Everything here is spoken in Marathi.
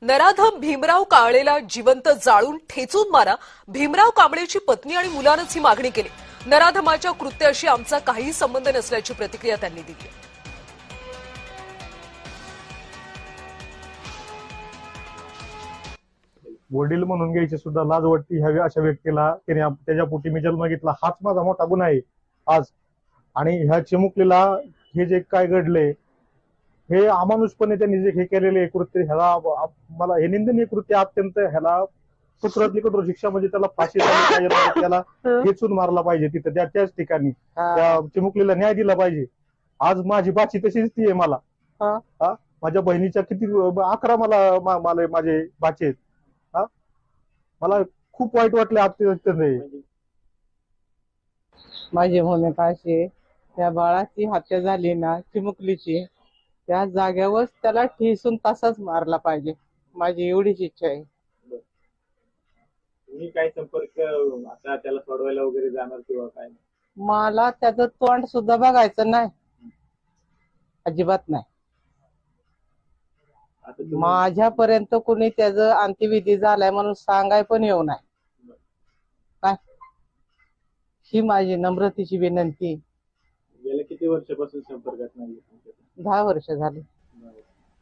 नराधम भीमराव कांबळेला जिवंत जाळून ठेचून मारा. भीमराव कांबळेची पत्नी आणि मुलानंच ही मागणी केली. नराधमाच्या कृत्याशी आमचा काहीही संबंध नसल्याची प्रतिक्रिया त्यांनी दिली. वडील म्हणून घ्यायची सुद्धा लाज वाटते ह्या अशा व्यक्तीला. त्याने त्याच्या पोटी मी जन्म घेतला, हाच माझा मोठा गुन्हा आहे आज. आणि ह्या चिमुकलीला हे जे काय घडलंय, हे अमानुषपणे त्यांनी जे हे केलेले कृत्य, ह्याला मला हे निंदनीय कृत्य अत्यंत, ह्याला कठोरातली कठोर शिक्षा म्हणजे त्याला फाशी झाली पाहिजे, त्याला खेचून मारला पाहिजे तिथं त्याच ठिकाणी. त्या चिमुकलीला न्याय दिला पाहिजे. आज माझी बाची तशीच ती आहे. मला माझ्या बहिणीच्या किती 11 मला माझे बाचे आहेत. मला खूप वाईट वाटले अत्यंत. माझी भूमिका अशी आहे, त्या बाळाची हत्या झाली ना चिमुकलीची, त्या जाग्यावर त्याला ठेचून तसाच मारला पाहिजे. माझी एवढीच इच्छा आहे. तुम्ही काय संपर्क आता त्याला सोडवायला वगैरे जाणार किंवा काय? मला त्याचं तोंड सुद्धा बघायचं नाही, अजिबात नाही. माझ्यापर्यंत कुणी त्याचं अंत्यविधी झालाय म्हणून सांगाय पण येऊ नये. काय ही माझी नम्रतेची विनंती. गेल्या किती वर्षापासून संपर्कात नाही? 10 वर्ष झाली.